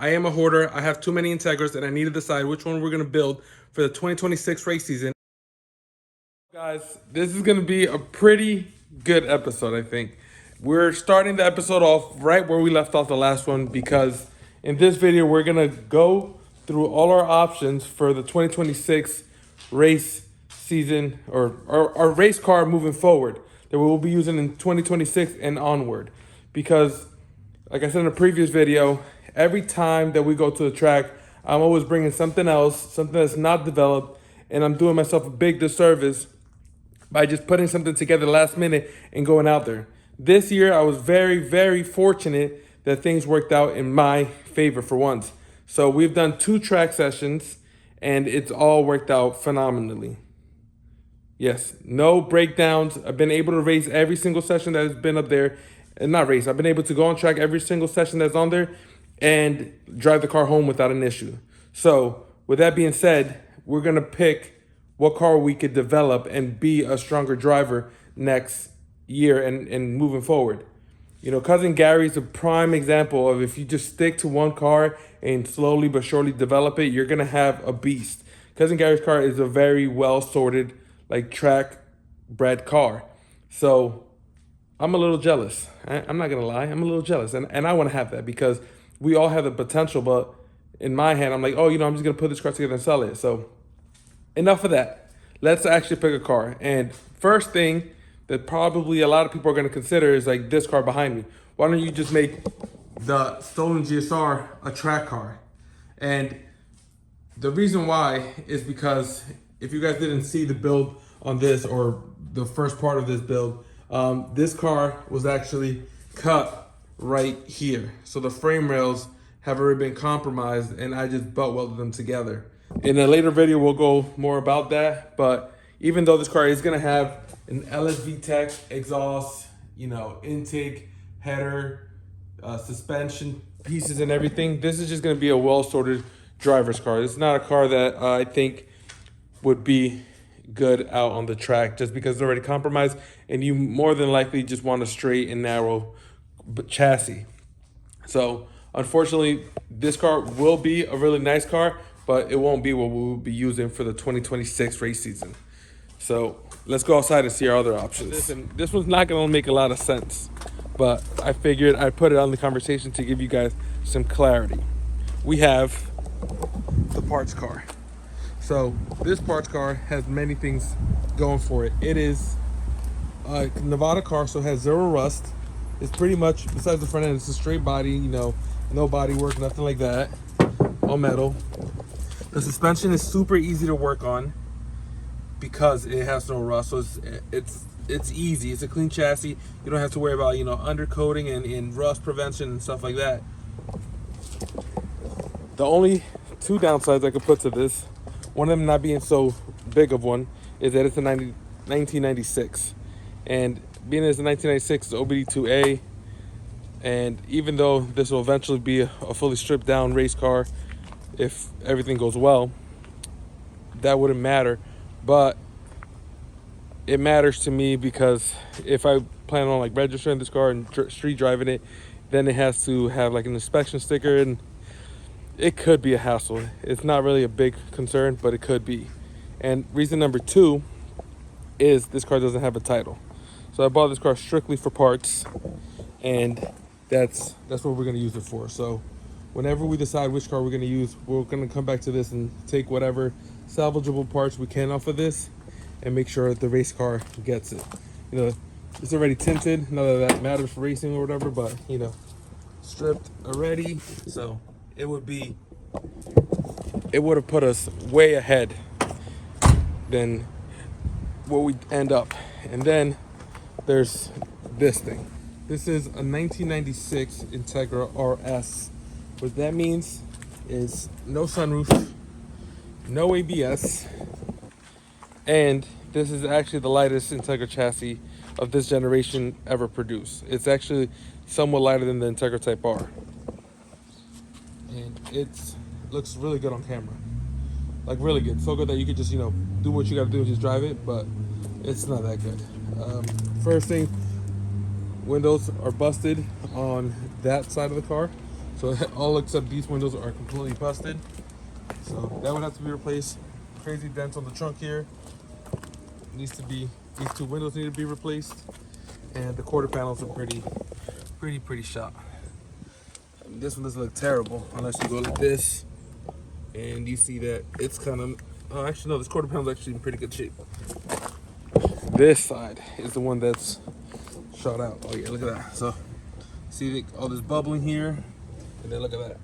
I am a hoarder. I have too many Integras, and I need to decide which one we're going to build for the 2026 race season. Guys, this is going to be a pretty good episode, I think. We're starting the episode off right where we left off the last one because in this video, we're going to go through all our options for the 2026 race season or our race car moving forward that we will be using in 2026 and onward. Because, like I said in a previous video, every time that we go to the track, I'm always bringing something else, something that's not developed, and I'm doing myself a big disservice by just putting something together last minute and going out there. This year, I was very, very fortunate that things worked out in my favor for once. So we've done 2 track sessions, and it's all worked out phenomenally. Yes, no breakdowns. I've been able to race every single session that has been up there. And not race, I've been able to go on track every single session that's on there and drive the car home without an issue. So, with that being said, we're going to pick what car we could develop and be a stronger driver next year and moving forward. You know, Cousin Gary's a prime example of if you just stick to one car and slowly but surely develop it, you're going to have a beast. Cousin Gary's car is a very well sorted, like track bred car. So I'm a little jealous. I'm not going to lie. I'm a little jealous. And I want to have that because we all have the potential. But in my hand, I'm like, oh, I'm just going to put this car together and sell it. So enough of that. Let's actually pick a car. And first thing that probably a lot of people are going to consider is like this car behind me. Why don't you just make the stolen GSR a track car? And the reason why is because if you guys didn't see the build on this or the first part of this build, this car was actually cut right here. So the frame rails have already been compromised and I just butt welded them together. In a later video, we'll go more about that. But even though this car is gonna have an LSV Tech exhaust, intake, header, suspension pieces and everything, this is just gonna be a well-sorted driver's car. It's not a car that I think would be good out on the track just because it's already compromised and you more than likely just want a straight and narrow chassis. So unfortunately, this car will be a really nice car, but it won't be what we will be using for the 2026 race season. So let's go outside and see our other options. This one's not gonna make a lot of sense, but I figured I'd put it on the conversation to give you guys some clarity. We have the parts car. So this parts car has many things going for it. It is a Nevada car, so it has 0 rust. It's pretty much, besides the front end, it's a straight body, no body work, nothing like that. All metal. The suspension is super easy to work on because it has no rust, so it's easy. It's a clean chassis. You don't have to worry about undercoating and rust prevention and stuff like that. The only 2 downsides I could put to this, one of them not being so big of one, is that it's a 1996. And being as a 1996, it's OBD2A. And even though this will eventually be a fully stripped down race car, if everything goes well, that wouldn't matter. But it matters to me because if I plan on like registering this car and street driving it, then it has to have like an inspection sticker, and it could be a hassle. It's not really a big concern, but it could be. And reason number 2 is this car doesn't have a title. So I bought this car strictly for parts, and that's what we're gonna use it for. So whenever we decide which car we're gonna use, we're gonna come back to this and take whatever salvageable parts we can off of this and make sure that the race car gets it. It's already tinted, not that that matters for racing or whatever, but stripped already. So it would have put us way ahead than what we end up. And then there's this thing. This is a 1996 Integra RS. What that means is no sunroof, no ABS, and this is actually the lightest Integra chassis of this generation ever produced. It's actually somewhat lighter than the Integra Type R. And it looks really good on camera. Like really good. So good that you could just, do what you gotta do and just drive it, but it's not that good. First thing, windows are busted on that side of the car. So all except these windows are completely busted. So that would have to be replaced. Crazy dents on the trunk here. Needs to be, these two windows need to be replaced. And the quarter panels are pretty shot. This one doesn't look terrible unless you go like this and you see that it's kind of, oh, actually no, this quarter panel is actually in pretty good shape. This side is the one that's shot out. Oh yeah, look at that. So see all this bubbling here, and then look at that,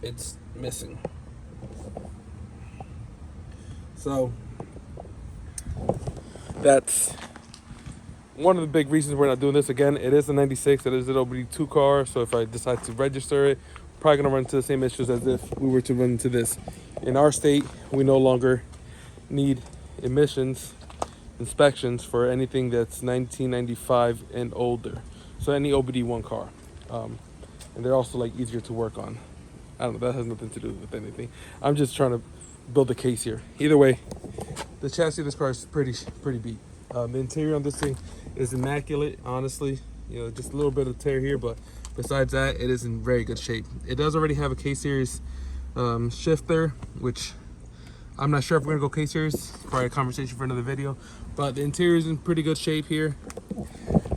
it's missing. So that's one of the big reasons we're not doing this. Again, it is a 96, it is an OBD2 car, so if I decide to register it, probably gonna run into the same issues as if we were to run into this. In our state, we no longer need emissions inspections for anything that's 1995 and older. So any OBD1 car. And they're also like easier to work on. I don't know, that has nothing to do with anything. I'm just trying to build a case here. Either way, the chassis of this car is pretty beat. The interior on this thing is immaculate, honestly. You know, just a little bit of tear here, but besides that, it is in very good shape. It does already have a K-Series shifter, which I'm not sure if we're gonna go K-Series. Probably a conversation for another video. But the interior is in pretty good shape here.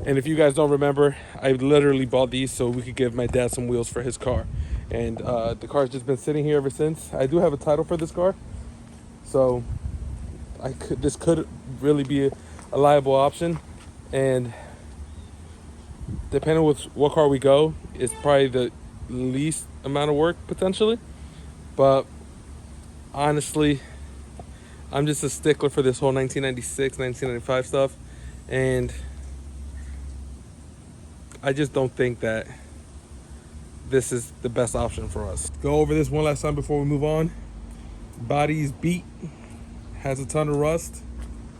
And if you guys don't remember, I literally bought these so we could give my dad some wheels for his car. And the car's just been sitting here ever since. I do have a title for this car, so this could really be a liable option. And depending with what car we go, it's probably the least amount of work potentially. But honestly, I'm just a stickler for this whole 1996, 1995 stuff, and I just don't think that this is the best option for us. Go over this one last time before we move on. Body's beat, has a ton of rust.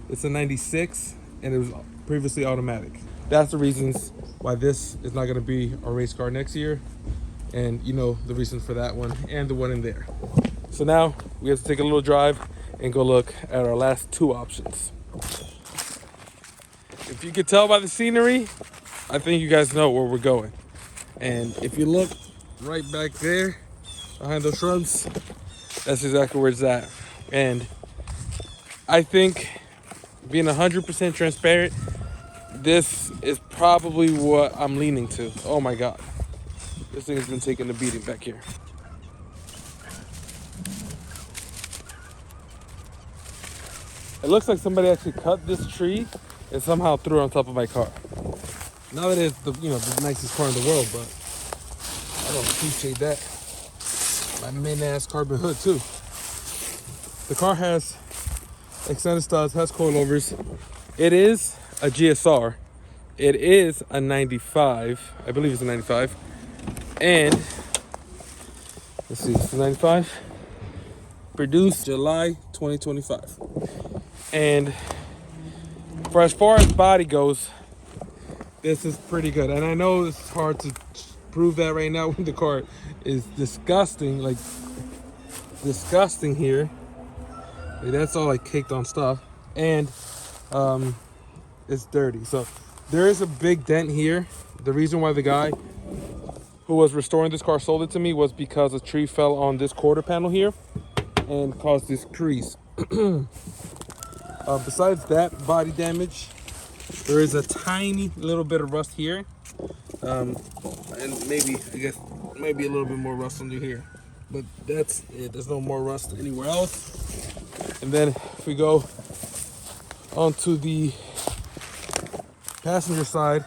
It's a 96, and it was previously automatic. That's the reasons why this is not gonna be our race car next year, and you know the reasons for that one and the one in there. So now we have to take a little drive and go look at our last two options. If you could tell by the scenery, I think you guys know where we're going. And if you look right back there behind those shrubs, that's exactly where it's at. And I think, being 100% transparent, this is probably what I'm leaning to. Oh my God, this thing has been taking a beating back here. It looks like somebody actually cut this tree and somehow threw it on top of my car. Not that it's the the nicest car in the world, but I don't appreciate that. My min-ass carbon hood too. The car has extended studs, has coilovers. It is a GSR. It is a 95. I believe it's a 95. And let's see, it's a 95. Produced July 2025. And for as far as body goes, this is pretty good. And I know it's hard to prove that right now when the car is disgusting, like disgusting here. That's all like caked on stuff. And it's dirty. So there is a big dent here. The reason why the guy who was restoring this car sold it to me was because a tree fell on this quarter panel here and caused this crease. Besides that body damage, there is a tiny little bit of rust here, and maybe, I guess, maybe a little bit more rust under here, but that's it. There's no more rust anywhere else. And then if we go onto the passenger side,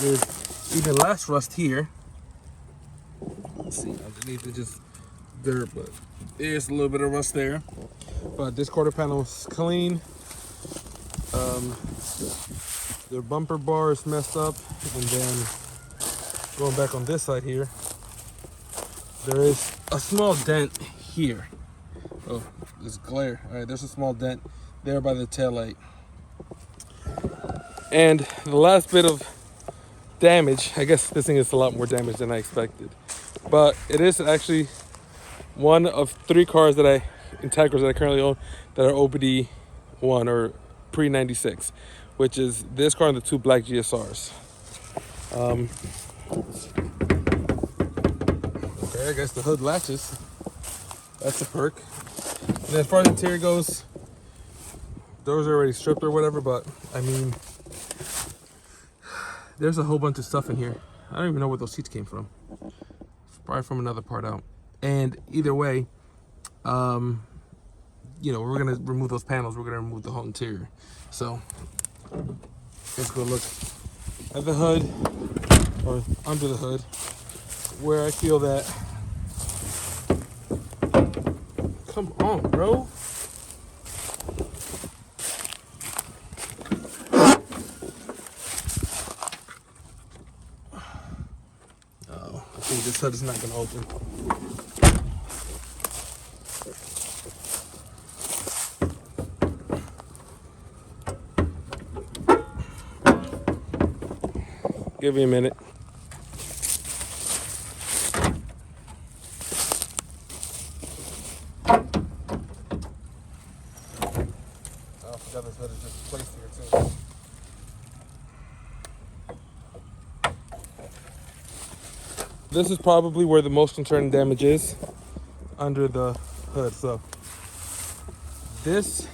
there's even less rust here. Let's see, underneath it's just dirt, but there's a little bit of rust there. But this quarter panel is clean. The bumper bar is messed up, and then going back on this side here, there is a small dent here. Oh, there's glare. All right, there's a small dent there by the taillight. And the last bit of damage, I guess this thing is a lot more damage than I expected, but it is actually one of 3 cars Integras that I currently own that are OBD1 or pre-96, which is this car and the 2 black GSRs. I guess the hood latches. That's a perk. And then as far as the interior goes, doors are already stripped or whatever, but I mean, there's a whole bunch of stuff in here. I don't even know where those seats came from. It's probably from another part out. And either way, you know, we're gonna remove those panels. We're gonna remove the whole interior. So let's go look at the hood, or under the hood, where I feel that. Come on, bro. Oh, I think this hood is not gonna open. Give me a minute. Oh, I forgot this hood is just placed here too. This is probably where the most concerning damage is, under the hood. So this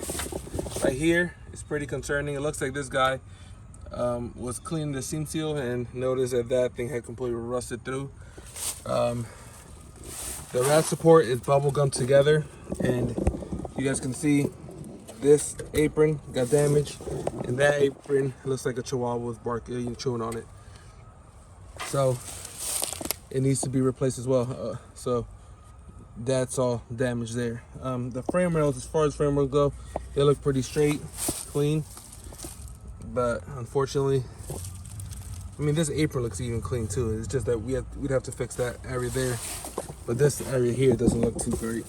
right here is pretty concerning. It looks like this guy was cleaning the seam seal and noticed that that thing had completely rusted through. The rat support is bubble gummed together, and you guys can see this apron got damaged, and that apron looks like a chihuahua was barking, chewing on it. So it needs to be replaced as well. So that's all damaged there. The frame rails, as far as frame rails go, they look pretty straight, clean. But unfortunately, I mean, this apron looks even clean too. It's just that we'd have to fix that area there. But this area here doesn't look too great.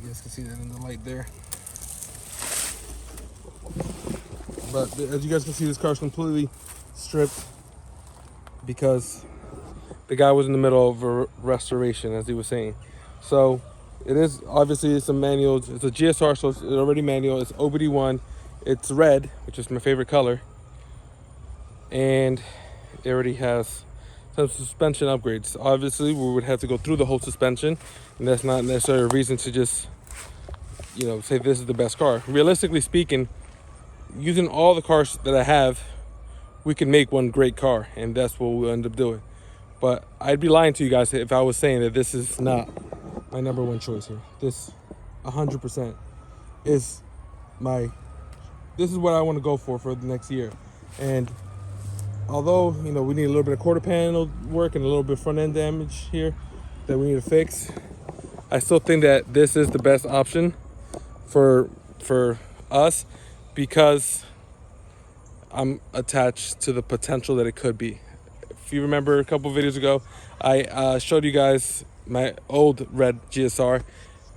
You guys can see that in the light there. But as you guys can see, this car's completely stripped because the guy was in the middle of a restoration, as he was saying. So it is, obviously it's a manual, it's a GSR, so it's already manual. It's OBD1, it's red, which is my favorite color. And it already has some suspension upgrades. Obviously, we would have to go through the whole suspension, and that's not necessarily a reason to just, you know, say this is the best car. Realistically speaking, using all the cars that I have, we can make one great car, and that's what we'll end up doing. But I'd be lying to you guys if I was saying that this is not my number one choice here. This 100% is this is what I want to go for the next year. And although, you know, we need a little bit of quarter panel work and a little bit of front end damage here that we need to fix, I still think that this is the best option for us, because I'm attached to the potential that it could be. If you remember a couple videos ago, I showed you guys my old red GSR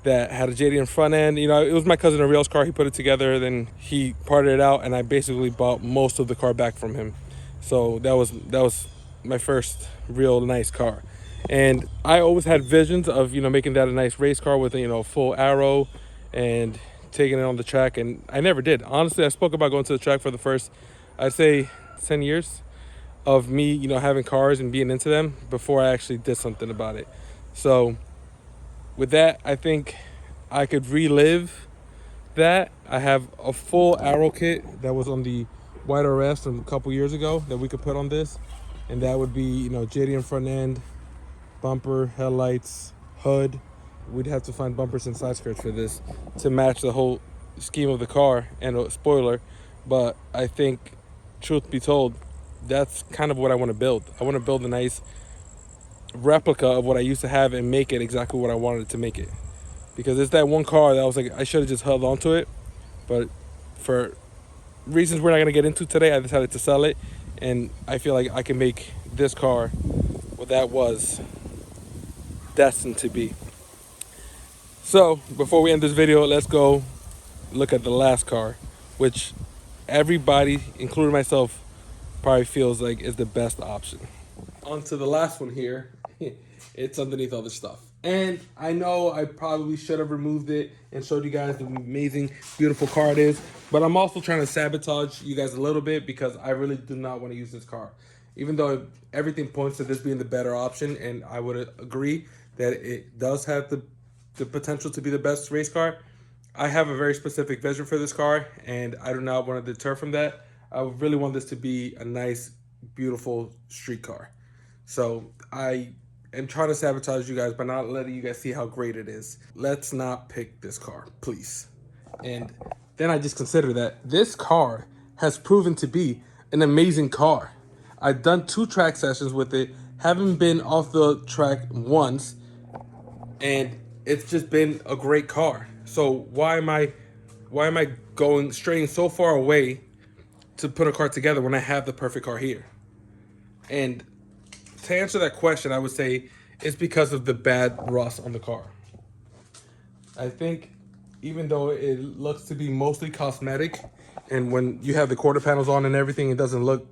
that had a JDM front end. You know, it was my cousin Ariel's car. He put it together, then he parted it out, and I basically bought most of the car back from him. So that was my first real nice car. And I always had visions of, you know, making that a nice race car with, you know, full aero and taking it on the track, and I never did. Honestly, I spoke about going to the track for the first, I'd say 10 years of me, you know, having cars and being into them before I actually did something about it. So with that, I think I could relive that. I have a full aero kit that was on the White RS from a couple years ago that we could put on this, and that would be, you know, JDM front end, bumper, headlights, hood. We'd have to find bumpers and side skirts for this to match the whole scheme of the car, and a spoiler. But I think, truth be told, that's kind of what I want to build. I want to build a nice replica of what I used to have and make it exactly what I wanted to make it. Because it's that one car that I was like, I should have just held on to it. But for reasons we're not going to get into today, I decided to sell it. And I feel like I can make this car what that was destined to be. So before we end this video, let's go look at the last car, which everybody, including myself, probably feels like is the best option. On to the last one here. It's underneath all this stuff. And I know I probably should have removed it and showed you guys the amazing, beautiful car it is. But I'm also trying to sabotage you guys a little bit because I really do not want to use this car. even though everything points to this being the better option, and I would agree that it does have the potential to be the best race car. I have a very specific vision for this car, and I do not want to deter from that. I really want this to be a nice, beautiful street car. So I am trying to sabotage you guys by not letting you guys see how great it is. Let's not pick this car, please. And then I just consider that this car has proven to be an amazing car. I've done 2 track sessions with it, haven't been off the track once, and it's just been a great car. So why am I going straying so far away to put a car together when I have the perfect car here? And to answer that question, I would say it's because of the bad rust on the car. I think even though it looks to be mostly cosmetic, and when you have the quarter panels on and everything, it doesn't look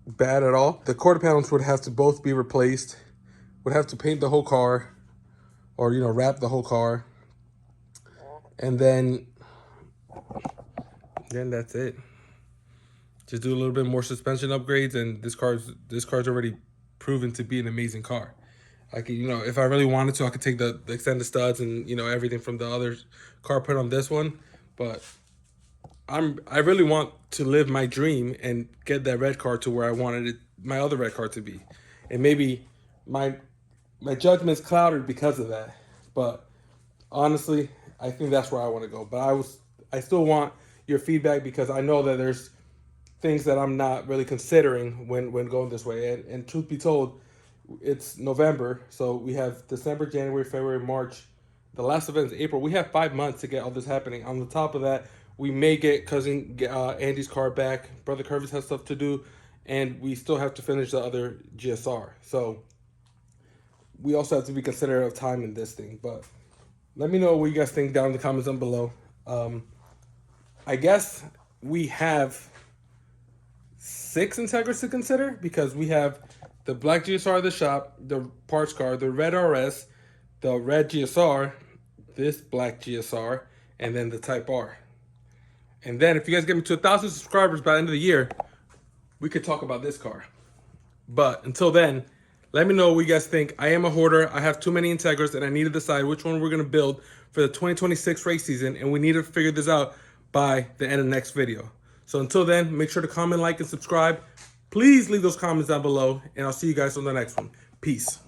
bad at all. The quarter panels would have to both be replaced, would have to paint the whole car, or, you know, wrap the whole car. And then that's it. Just do a little bit more suspension upgrades, and this car's already proven to be an amazing car. I could, you know, if I really wanted to, I could take the extended studs and, you know, everything from the other car, put on this one. But I really want to live my dream and get that red car to where I wanted it, my other red car to be. And maybe my judgment's clouded because of that. But honestly, I think that's where I want to go. But I still want your feedback, because I know that there's things that I'm not really considering when going this way. And truth be told, it's November, so we have December, January, February, March. The last event is April. We have 5 months to get all this happening. On the top of that, we may get cousin Andy's car back. Brother Curvis has stuff to do, and we still have to finish the other GSR. So we also have to be considerate of time in this thing. But let me know what you guys think down in the comments down below. I guess we have 6 Integras to consider, because we have the black GSR of the shop, the parts car, the red RS, the red GSR, this black GSR, and then the Type R. And then if you guys get me to 1,000 subscribers by the end of the year, we could talk about this car. But until then, let me know what you guys think. I am a hoarder. I have too many Integras, and I need to decide which one we're going to build for the 2026 race season, and we need to figure this out by the end of the next video. So until then, make sure to comment, like, and subscribe. Please leave those comments down below, and I'll see you guys on the next one. Peace.